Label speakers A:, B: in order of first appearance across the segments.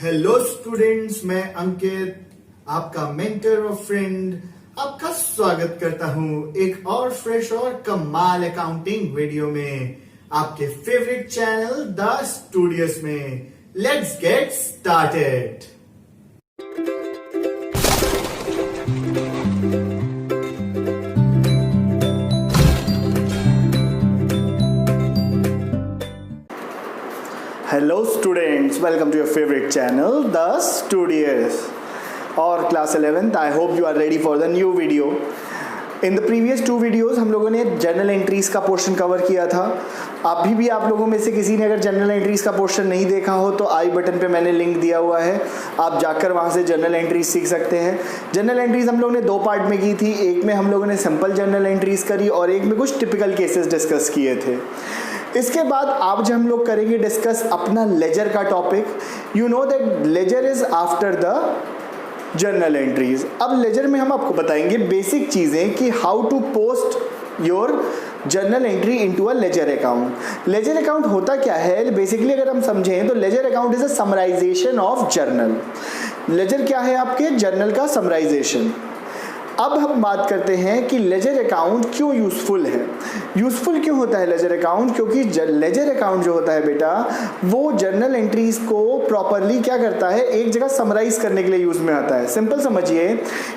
A: Hello students, मैं अंकित आपका mentor और फ्रेंड आपका स्वागत करता हूं एक और फ्रेश और कमाल अकाउंटिंग वीडियो में आपके फेवरेट चैनल द स्टूडियोज में। Let's get started. Hello students, welcome to your favorite channel, The Studios. और class 11th, I hope you are ready for the new video. In the previous two videos हम लोगों ने journal entries का portion cover किया था। अभी भी आप लोगों में से किसी ने अगर जर्नल एंट्रीज का पोर्शन नहीं देखा हो तो आई बटन पे मैंने लिंक दिया हुआ है, आप जाकर वहाँ से जर्नल एंट्रीज सीख सकते हैं। जर्नल एंट्रीज हम लोगों ने दो पार्ट में की थी, एक में हम लोगों ने सिंपल जर्नल एंट्रीज करी और एक में कुछ टिपिकल केसेस डिस्कस किए थे। इसके बाद आज हम लोग करेंगे डिस्कस अपना लेजर का topic. You know that ledger is after the journal entries. अब लेजर में हम आपको बताएंगे बेसिक चीजें कि how to post your journal entry into a ledger account. Ledger account होता क्या है बेसिकली, अगर हम समझें तो ledger account is a summarization of journal. Ledger क्या है? आपके जर्नल का समराइजेशन। अब हम बात करते हैं कि लेजर अकाउंट क्यों यूजफुल है। यूजफुल क्यों होता है लेजर अकाउंट? क्योंकि लेजर अकाउंट जो होता है बेटा, वो जर्नल एंट्रीज को प्रॉपरली क्या करता है, एक जगह समराइज करने के लिए यूज में आता है। सिंपल समझिए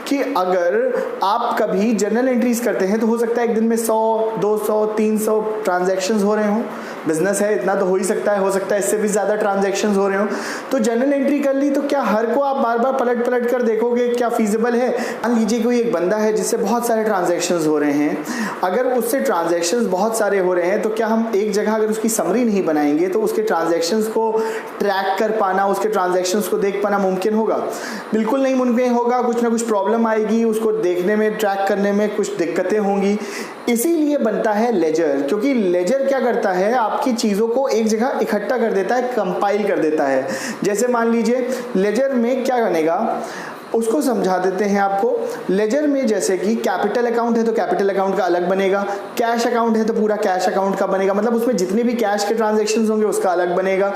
A: कि अगर आप कभी जर्नल एंट्रीज करते हैं तो हो सकता है एक दिन में 100, 200, 300 ट्रांजैक्शंस हो रहे हों। बिजनेस है, इतना तो हो ही सकता है, हो सकता है इससे भी ज्यादा ट्रांजैक्शंस हो रहे हो। तो जर्नल एंट्री कर ली तो क्या हर को आप बार बार पलट पलट कर देखोगे? क्या फीजिबल है? मान लीजिए कोई एक बंदा है जिससे बहुत सारे ट्रांजैक्शंस हो रहे हैं, अगर उससे ट्रांजैक्शंस बहुत सारे हो रहे हैं तो क्या हम एक जगह अगर उसकी समरी नहीं बनाएंगे तो उसके ट्रांजैक्शंस को ट्रैक कर पाना, उसके ट्रांजैक्शंस को देख पाना मुमकिन होगा? बिल्कुल नहीं मुमकिन होगा। कुछ ना कुछ प्रॉब्लम आएगी, उसको देखने में, ट्रैक करने में कुछ दिक्कतें होंगी। इसीलिए बनता है लेजर, क्योंकि लेजर क्या करता है, आपकी चीजों को एक जगह इकट्ठा कर देता है, कंपाइल कर देता है। जैसे मान लीजिए लेजर में क्या बनेगा, उसको समझा देते हैं आपको। लेजर में जैसे कि कैपिटल अकाउंट है तो कैपिटल अकाउंट का अलग बनेगा, कैश अकाउंट है तो पूरा कैश अकाउंट का बनेगा, मतलब उसमें जितने भी कैश के ट्रांजैक्शंस होंगे उसका अलग बनेगा।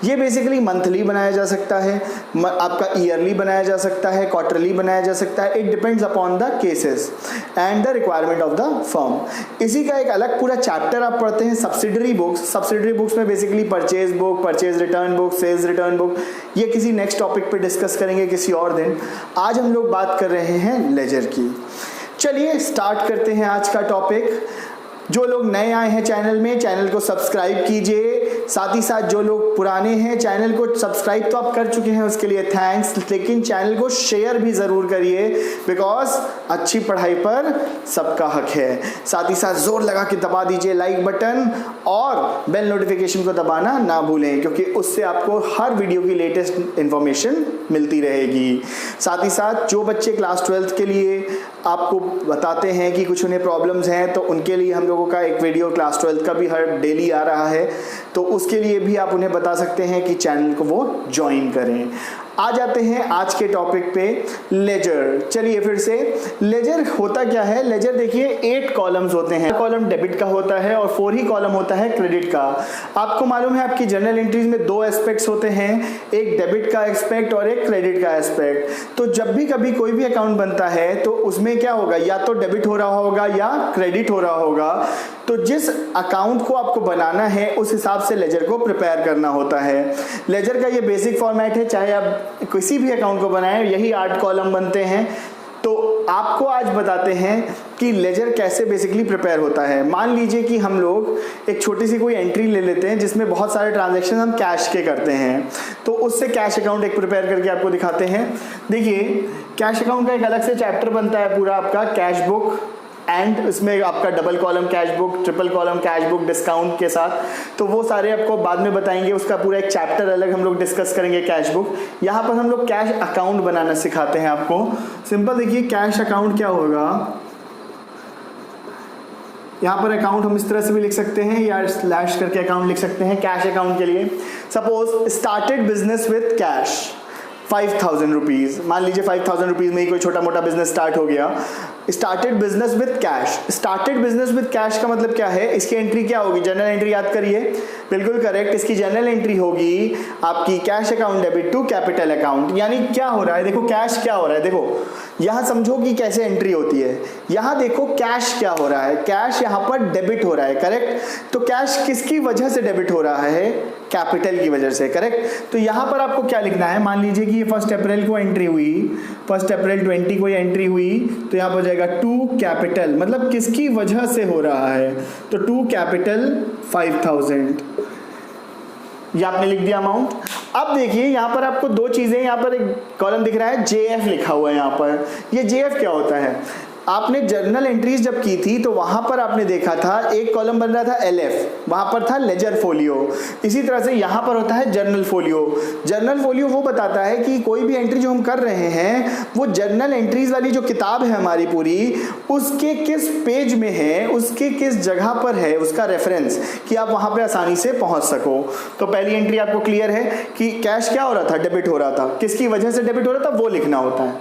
A: ये बेसिकली मंथली बनाया जा सकता है, आपका ईयरली बनाया जा सकता है, क्वार्टरली बनाया जा सकता है। It depends upon the cases and the requirement of the firm. इसी का एक अलग पूरा चैप्टर आप पढ़ते हैं सब्सिडरी बुक्स। सब्सिडरी बुक्स में basically purchase book, purchase return book, sales return book, ये किसी नेक्स्ट टॉपिक पे डिस्कस करेंगे किसी और दिन। आज हम लोग बात कर रहे हैं लेजर की। चलिए स्टार्ट करते हैं आज का टॉपिक। जो लोग नए आए हैं चैनल में, चैनल को सब्सक्राइब कीजिए। साथ ही साथ जो लोग पुराने हैं, चैनल को सब्सक्राइब तो आप कर चुके हैं, उसके लिए थैंक्स, लेकिन चैनल को शेयर भी जरूर करिए, बिकॉज अच्छी पढ़ाई पर सबका हक है। साथ ही साथ जोर लगा के दबा दीजिए लाइक बटन और बेल नोटिफिकेशन को दबाना ना भूलें, क्योंकि उससे आपको हर वीडियो की लेटेस्ट इंफॉर्मेशन मिलती रहेगी। साथ ही साथ जो बच्चे क्लास 12th के लिए आपको बताते हैं कि कुछ उन्हें प्रॉब्लम्स हैं, तो उनके लिए हम लोगों का एक वीडियो क्लास 12th का भी हर डेली आ रहा है, तो उसके लिए भी आप उन्हें बता सकते हैं कि चैनल को वो ज्वाइन करें। आ जाते हैं आज के टॉपिक पे, लेजर। चलिए फिर से, लेजर होता क्या है? लेजर देखिए 8 कॉलम्स होते हैं। कॉलम डेबिट का होता है और 4 ही कॉलम होता है क्रेडिट का। आपको मालूम है आपकी जर्नल एंट्रीज में 2 एस्पेक्ट्स होते हैं, एक डेबिट का एस्पेक्ट और एक क्रेडिट का एस्पेक्ट। तो जब भी कभी कोई भी अकाउंट बनता है तो उसमें क्या होगा, या तो डेबिट हो रहा होगा या क्रेडिट हो रहा होगा। तो जिस अकाउंट को आपको बनाना है उस हिसाब से लेजर को प्रिपेयर करना होता है। लेजर का ये बेसिक फॉर्मेट है, चाहे आप किसी भी अकाउंट को बनाएं, यही 8 कॉलम बनते हैं। तो आपको आज बताते हैं कि लेजर कैसे बेसिकली प्रिपेयर होता है। मान लीजिए कि हम लोग एक छोटी सी कोई एंट्री ले लेते हैं जिसमें बहुत सारे ट्रांजैक्शन हम कैश के करते हैं, तो उससे कैश अकाउंट एक प्रिपेयर करके आपको दिखाते हैं। देखिए कैश अकाउंट का एक अलग से चैप्टर बनता है पूरा आपका, कैश बुक, एंड इसमें आपका double column cash book, triple column cash book discount के साथ, तो वो सारे आपको बाद में बताएंगे। उसका पूरा एक चैप्टर अलग हम लोग डिस्कस करेंगे कैश बुक। यहाँ पर हम लोग कैश अकाउंट बनाना सिखाते हैं आपको। सिंपल देखिए कैश अकाउंट क्या होगा, यहाँ पर अकाउंट हम इस तरह से भी लिख सकते हैं या स्लैश करके अकाउंट लिख सकते हैं कैश अकाउंट के लिए। Suppose started business with cash, 5,000 rupees. मान लीजिए 5,000 रुपीज़ में ही कोई छोटा मोटा बिजनेस स्टार्ट हो गया। Started business with cash. Started business with cash का मतलब क्या है, इसकी एंट्री क्या होगी, जनरल एंट्री याद करिए, बिल्कुल करेक्ट। इसकी जनरल एंट्री होगी आपकी cash account debit to capital account. यानी क्या हो रहा है, देखो कैश क्या हो रहा है, देखो यहाँ समझो कि कैसे एंट्री होती है। यहाँ देखो कैश क्या हो रहा है, कैश यहाँ पर डेबिट हो रहा है, करेक्ट। तो कैश किसकी वजह से डेबिट हो रहा है, कैपिटल की वजह से, करेक्ट। तो यहाँ पर आपको क्या लिखना है, मान लीजिए कि ये 1 अप्रैल को एंट्री हुई, 1 अप्रैल 20 को ये एंट्री हुई, तो यहाँ पर हो जाएगा टू कैपिटल, मतलब किसकी वजह से हो रहा है, तो टू कैपिटल 5,000, ये आपने लिख दिया अमाउंट। अब देखिए यहाँ पर आपको दो चीजें, यहाँ पर एक कॉलम दिख रहा है JF लिखा हुआ है यहाँ पर। ये JF क्या होता है, आपने जर्नल एंट्रीज जब की थी तो वहां पर आपने देखा था एक कॉलम बन रहा था LF, वहां पर था लेजर फोलियो। इसी तरह से यहां पर होता है जर्नल फोलियो। जर्नल फोलियो वो बताता है कि कोई भी एंट्री जो हम कर रहे हैं वो जर्नल एंट्रीज वाली जो किताब है हमारी पूरी, उसके किस पेज में है, उसके किस जगह पर है, उसका रेफरेंस, कि आप वहां पे आसानी से पहुंच सको। तो पहली एंट्री आपको क्लियर है कि कैश क्या हो रहा था, डेबिट हो रहा था, किसकी वजह से डेबिट हो रहा था वो लिखना होता है,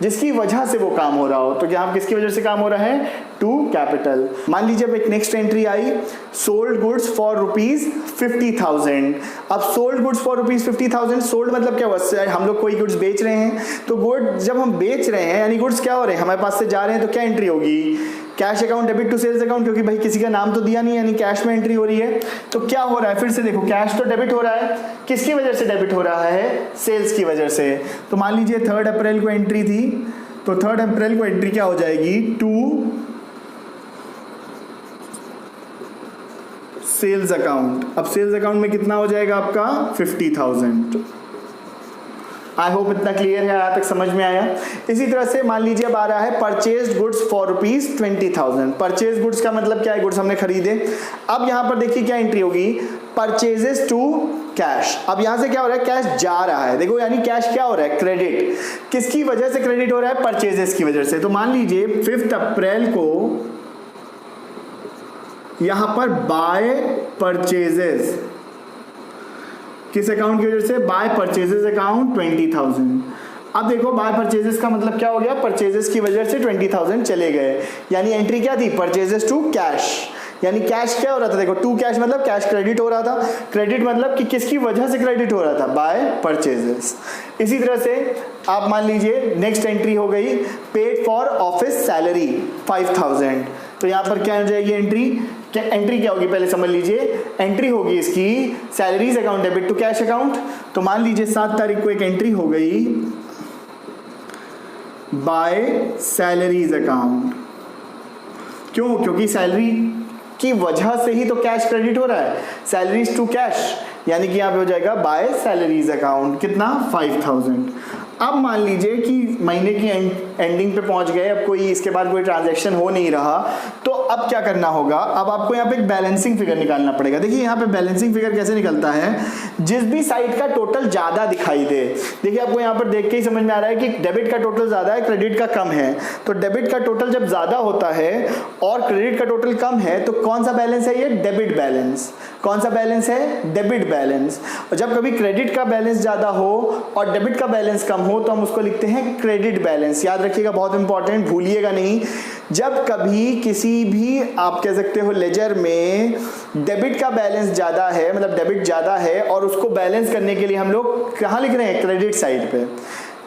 A: जिसकी वजह से वो काम हो रहा हो। तो क्या किसकी वजह से काम हो रहा है, टू कैपिटल। मान लीजिए अब एक next entry I, sold goods for ₹50,000। अब सोल्ड गुड्स फॉर ₹50,000, सोल्ड मतलब क्या हुआ, हम लोग कोई गुड्स बेच रहे हैं, तो गुड जब हम बेच रहे हैं यानी गुड्स क्या हो रहे हैं, हमारे पास से जा रहे हैं, तो क्या एंट्री होगी, cash account debit to sales account, क्योंकि भाई किसी का नाम तो दिया नहीं, यानी कैश में एंट्री हो रही है। तो क्या हो रहा है, फिर से देखो कैश तो डेबिट हो रहा है, किसकी वजह से डेबिट हो रहा है, सेल्स की वजह से। तो मान लीजिए 3 अप्रैल को एंट्री थी, तो 3 अप्रैल को एंट्री क्या हो जाएगी, टू सेल्स अकाउंट। अब सेल्स अकाउंट में कितना हो जाएगा आपका 50,000। आई होप इतना क्लियर है, यहाँ तक समझ में आया। इसी तरह से मान लीजिए अब आ रहा है purchase goods for ₹20,000। Purchase goods का मतलब क्या है, गुड्स हमने खरीदे। अब यहाँ पर देखिए क्या एंट्री होगी, परचेजेस टू कैश। अब यहाँ से क्या हो रहा है, कैश जा रहा है, देखो यानी कैश क्या हो रहा है, क्रेडिट। किसकी वजह से क्रेडिट हो रहा है, परचेजेस की वजह से। तो मान लीजिए 5 अप्रैल को यहां पर बाय परचेजेस, किस अकाउंट की वजह से, बाय परचेजेस अकाउंट 20,000। अब देखो बाय परचेजेस का मतलब क्या हो गया, परचेजेस की वजह से 20,000 चले गए, यानी एंट्री क्या थी, परचेजेस टू कैश। यानी कैश क्या हो रहा था, देखो टू कैश मतलब कैश क्रेडिट हो रहा था, क्रेडिट मतलब कि किसकी वजह से क्रेडिट हो रहा था, बाय परचेजेस। इसी तरह से आप मान लीजिए नेक्स्ट एंट्री हो गई, पेड फॉर ऑफिस सैलरी 5,000। तो यहाँ पर क्या हो जाएगी एंट्री, एंट्री क्या होगी पहले समझ लीजिए, एंट्री होगी इसकी salaries account debit to cash account. तो मान लीजिए 7 तारीख को एक एंट्री हो गई बाय सैलरीज अकाउंट। क्यों, क्योंकि सैलरी की वजह से ही तो कैश क्रेडिट हो रहा है, सैलरीज टू कैश, यानी कि यहाँ पे हो जाएगा बाय सैलरीज अकाउंट, कितना 5,000। अब मान लीजिए कि महीने की एंडिंग पे पहुंच गए, अब कोई इसके बाद कोई ट्रांजैक्शन हो नहीं रहा, तो अब क्या करना होगा, अब आपको यहाँ पे एक बैलेंसिंग फिगर निकालना पड़ेगा। देखिए यहाँ पे बैलेंसिंग फिगर कैसे निकलता है, जिस भी साइड का टोटल ज्यादा दिखाई दे। देखिए आपको यहाँ पर देख के ही समझ में आ रहा है कि डेबिट का टोटल ज्यादा है, क्रेडिट का कम है। तो डेबिट का टोटल जब ज्यादा होता है और क्रेडिट का टोटल कम है, तो कौन सा बैलेंस है, ये डेबिट बैलेंस। कौन सा बैलेंस है, डेबिट बैलेंस। और जब कभी क्रेडिट का बैलेंस ज्यादा हो और डेबिट का बैलेंस कम हो, तो हम उसको लिखते हैं क्रेडिट बैलेंस। याद रखिएगा, बहुत इंपॉर्टेंट, भूलिएगा नहीं। जब कभी किसी भी आप कह सकते हो लेजर में डेबिट का बैलेंस ज्यादा है, मतलब डेबिट ज्यादा है, और उसको बैलेंस करने के लिए हम लोग कहाँ लिख रहे हैं, क्रेडिट साइड पे।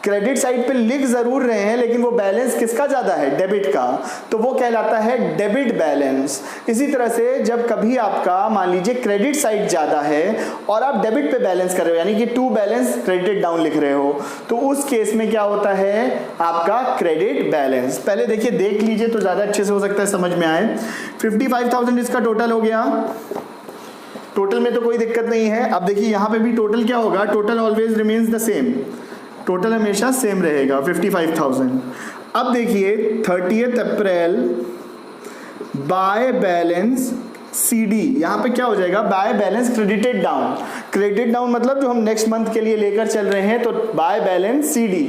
A: क्रेडिट साइड पे लिख जरूर रहे हैं, लेकिन वो बैलेंस किसका ज्यादा है, डेबिट का, तो वो कहलाता है डेबिट बैलेंस। इसी तरह से जब कभी आपका मान लीजिए क्रेडिट साइड ज्यादा है और आप डेबिट पे बैलेंस कर रहे हो, यानी कि टू बैलेंस क्रेडिट डाउन लिख रहे हो, तो उस केस में क्या होता है आपका क्रेडिट बैलेंस। पहले देखिए, देख लीजिए तो ज्यादा अच्छे से हो सकता है समझ में आए। 55,000 इसका टोटल हो गया, टोटल में तो कोई दिक्कत नहीं है। अब देखिए यहाँ पे भी टोटल क्या होगा, total always remains the same, total हमेशा सेम रहेगा 55,000। अब देखिए 30 अप्रैल बाय बैलेंस CD, यहाँ पे क्या हो जाएगा, by balance credited down. Credit down मतलब जो हम नेक्स्ट मंथ के लिए लेकर चल रहे हैं, तो बाय बैलेंस CD।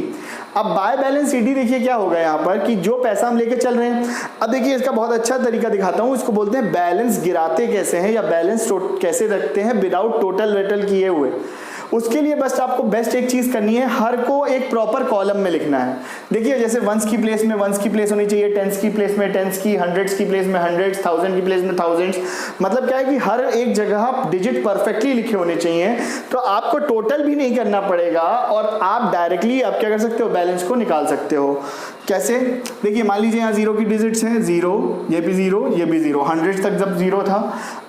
A: अब बाय बैलेंस CD देखिए क्या होगा यहाँ पर कि जो पैसा हम लेके चल रहे हैं। अब देखिए इसका बहुत अच्छा तरीका दिखाता हूँ, इसको बोलते हैं बैलेंस गिराते कैसे हैं या बैलेंस कैसे रखते हैं विदाउट टोटल वेटल किए हुए। उसके लिए बस आपको बेस्ट एक चीज़ करनी है, हर को एक प्रॉपर कॉलम में लिखना है। देखिए जैसे वंस की प्लेस में वंस की प्लेस होनी चाहिए, टेंस की प्लेस में टेंस की, हंड्रेड्स की प्लेस में हंड्रेड्स, थाउजेंड की प्लेस में थाउजेंड्स। मतलब क्या है कि हर एक जगह डिजिट परफेक्टली लिखे होने चाहिए, तो आपको टोटल भी नहीं करना पड़ेगा और आप डायरेक्टली आप क्या कर सकते हो, बैलेंस को निकाल सकते हो। कैसे? देखिए मान लीजिए यहाँ जीरो की डिजिट्स हैं, जीरो, ये भी जीरो, ये भी जीरो, हंड्रेड तक जब जीरो था।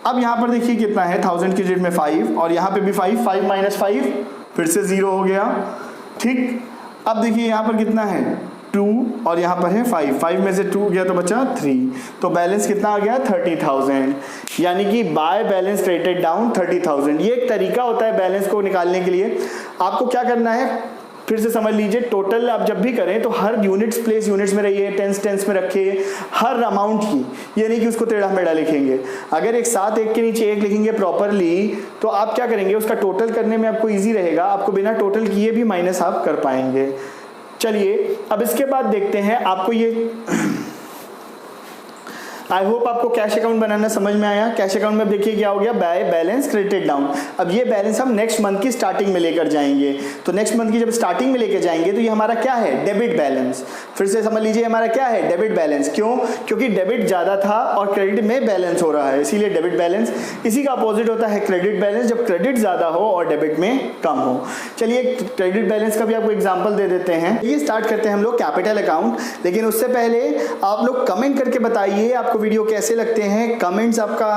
A: अब यहाँ पर देखिए कितना है, थाउजेंड की डिजिट में 5 और यहाँ पे भी 5, 5 माइनस 5 फिर से जीरो हो गया। ठीक, अब देखिए यहाँ पर कितना है, 2 और यहाँ पर है 5, 5 में से 2 गया तो बचा 3, तो बैलेंस कितना आ गया, 30,000। यानी कि बाय बैलेंस क्रेडिटेड डाउन 30,000। ये एक तरीका होता है बैलेंस को निकालने के लिए। आपको क्या करना है, फिर से समझ लीजिए, टोटल आप जब भी करें तो हर यूनिट्स प्लेस यूनिट्स में रहिए, टेंस में रखिए हर अमाउंट की। ये नहीं कि उसको टेढ़ा मेढ़ा लिखेंगे। अगर एक साथ एक के नीचे एक लिखेंगे प्रॉपरली तो आप क्या करेंगे, उसका टोटल करने में आपको ईजी रहेगा, आपको बिना टोटल किए भी माइनस आप कर पाएंगे। चलिए अब इसके बाद देखते हैं आपको ये आई होप आपको कैश अकाउंट बनाना समझ में आया। कैश अकाउंट में देखिए क्या हो गया, बाय बैलेंस क्रेडिटेड डाउन। अब ये बैलेंस हम नेक्स्ट मंथ की स्टार्टिंग में लेकर जाएंगे, तो नेक्स्ट मंथ की जब स्टार्टिंग में लेकर जाएंगे तो ये हमारा क्या है, डेबिट बैलेंस। फिर से समझ लीजिए हमारा क्या है, डेबिट बैलेंस। क्यों? क्योंकि डेबिट ज्यादा था और क्रेडिट में बैलेंस हो रहा है, इसीलिए डेबिट बैलेंस। इसी का अपोजिट होता है क्रेडिट बैलेंस, जब क्रेडिट ज्यादा हो और डेबिट में कम हो। चलिए क्रेडिट बैलेंस का भी आपको एग्जाम्पल दे देते हैं। ये स्टार्ट करते हैं हम लोग कैपिटल अकाउंट, लेकिन उससे पहले आप लोग कमेंट करके बताइए आपको वीडियो कैसे लगते हैं। कमेंट्स आपका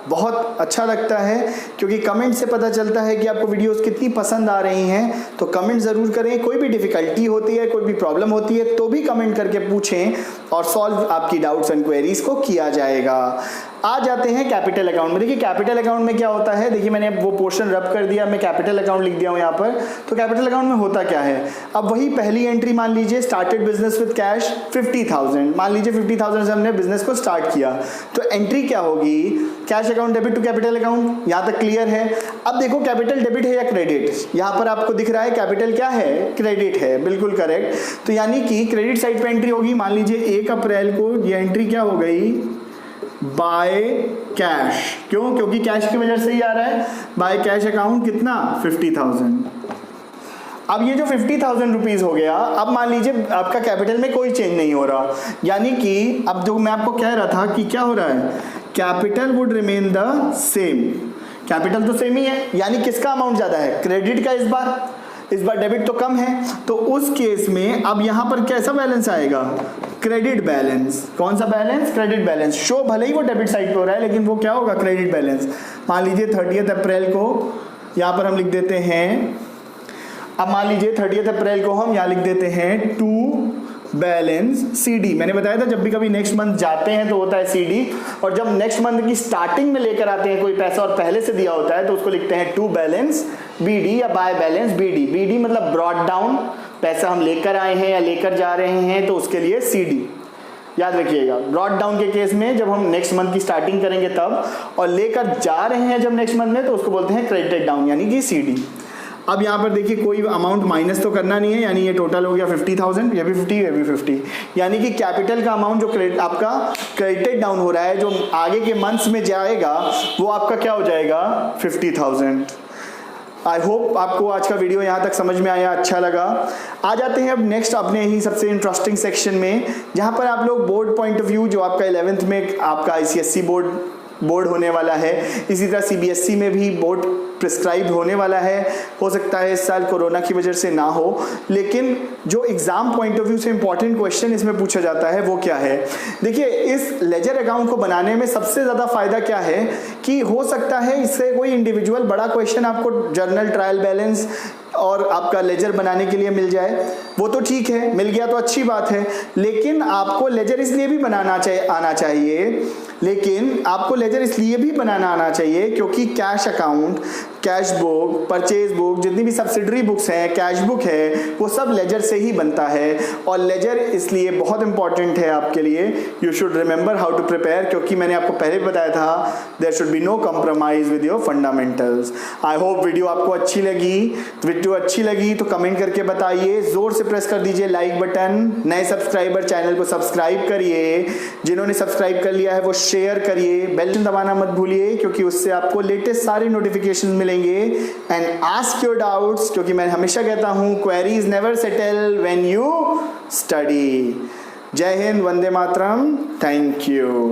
A: बहुत अच्छा लगता है क्योंकि कमेंट से पता चलता है कि आपको वीडियोस कितनी पसंद आ रही हैं, तो कमेंट ज़रूर करें। कोई भी डिफ़िकल्टी होती है, कोई भी प्रॉब्लम होती है तो भी कमेंट करके पूछें और सॉल्व आपकी डाउट्स एंड क्वेरीज को किया जाएगा। आ जाते हैं कैपिटल अकाउंट में। देखिए कैपिटल अकाउंट में क्या होता है, देखिए मैंने वो पोर्शन रब कर दिया, मैं कैपिटल अकाउंट लिख दिया हूँ यहाँ पर। तो कैपिटल अकाउंट में होता क्या है, अब वही पहली एंट्री मान लीजिए, स्टार्टेड बिजनेस विद कैश 50,000। मान लीजिए 50,000 से हमने बिजनेस को स्टार्ट किया, तो एंट्री क्या होगी, cash account debit to capital account. यहाँ तक क्लियर है। अब देखो कैपिटल डेबिट है या क्रेडिट, यहाँ पर आपको दिख रहा है कैपिटल क्या है, क्रेडिट है, बिल्कुल करेक्ट। तो यानी कि क्रेडिट साइड पे एंट्री होगी। मान लीजिए 1 अप्रैल को ये एंट्री क्या हो गई, बाय कैश। क्यों? क्योंकि कैश की वजह से ही आ रहा है। बाय कैश अकाउंट कितना, 50,000। अब ये जो 50,000 रुपीज हो गया, अब मान लीजिए आपका कैपिटल में कोई चेंज नहीं हो रहा, यानी कि अब जो मैं आपको कह रहा था कि क्या हो रहा है, capital would remain the same. Capital तो सेम ही है, यानी किसका अमाउंट ज्यादा है, क्रेडिट का। इस बार डेबिट तो कम है, तो उस केस में अब यहां पर कैसा बैलेंस आएगा, क्रेडिट बैलेंस। कौन सा बैलेंस, क्रेडिट बैलेंस। शो भले ही वो डेबिट साइड पे हो रहा है लेकिन वो क्या होगा, क्रेडिट बैलेंस। मान लीजिए 30 अप्रैल को यहां पर हम लिख देते हैं, अब मान लीजिए 30 अप्रैल को हम यहां लिख देते हैं टू बैलेंस CD। मैंने बताया था जब भी कभी नेक्स्ट मंथ जाते हैं तो होता है CD, और जब नेक्स्ट मंथ की स्टार्टिंग में लेकर आते हैं कोई पैसा और पहले से दिया होता है तो उसको लिखते हैं टू बैलेंस BD या बाय बैलेंस BD। BD मतलब ब्रॉट डाउन, पैसा हम लेकर आए हैं या लेकर जा रहे हैं तो उसके लिए CD याद रखिएगा। ब्रॉट डाउन के केस में जब हम नेक्स्ट मंथ की स्टार्टिंग करेंगे तब, और लेकर जा रहे हैं जब नेक्स्ट मंथ में तो उसको बोलते हैं क्रेडिटेड डाउन यानी कि CD। अब यहाँ पर देखिए कोई अमाउंट माइनस तो करना नहीं है, यानी ये टोटल हो गया 50,000, ये भी 50, ये भी 50, यानी कि कैपिटल का अमाउंट जो आपका क्रेडिटेड डाउन हो रहा है, जो आगे के मंथ्स में जाएगा वो आपका क्या हो जाएगा, 50,000। आई होप आपको आज का वीडियो यहाँ तक समझ में आया, अच्छा लगा। आ जाते हैं अब नेक्स्ट अपने ही सबसे इंटरेस्टिंग सेक्शन में, जहाँ पर आप लोग बोर्ड पॉइंट ऑफ व्यू, जो आपका 11th में आपका ICSE बोर्ड होने वाला है, इसी तरह CBSE में भी बोर्ड प्रिस्क्राइब होने वाला है। हो सकता है इस साल कोरोना की वजह से ना हो, लेकिन जो एग्जाम पॉइंट ऑफ व्यू से इंपॉर्टेंट क्वेश्चन इसमें पूछा जाता है वो क्या है। देखिए इस लेजर अकाउंट को बनाने में सबसे ज़्यादा फायदा क्या है कि हो सकता है इससे कोई इंडिविजुअल बड़ा क्वेश्चन आपको जर्नल ट्रायल बैलेंस और आपका लेजर बनाने के लिए मिल जाए, वो तो ठीक है, मिल गया तो अच्छी बात है, लेकिन आपको लेजर इसलिए भी बनाना आना चाहिए, लेकिन आपको लेजर इसलिए भी बनाना आना चाहिए क्योंकि cash account, cash book, purchase book, जितनी भी सब्सिडरी बुक्स हैं, कैश बुक है, वो सब लेजर से ही बनता है। और लेजर इसलिए बहुत इंपॉर्टेंट है आपके लिए। You should remember how to prepare, क्योंकि मैंने आपको पहले बताया था there should be no compromise with your fundamentals. I hope video आपको अच्छी लगी। वीडियो अच्छी लगी तो कमेंट करके बताइए, जोर से प्रेस कर दीजिए लाइक बटन। नए सब्सक्राइबर चैनल को सब्सक्राइब करिए, जिन्होंने सब्सक्राइब कर लिया है वो शेयर करिए, बेल दबाना मत भूलिए क्योंकि उससे आपको लेटेस्ट सारे नोटिफिकेशन मिलेंगे। एंड आस्क योर डाउट्स, क्योंकि मैं हमेशा कहता हूं queries never settle when you study. जय हिंद, वंदे मातरम, थैंक यू।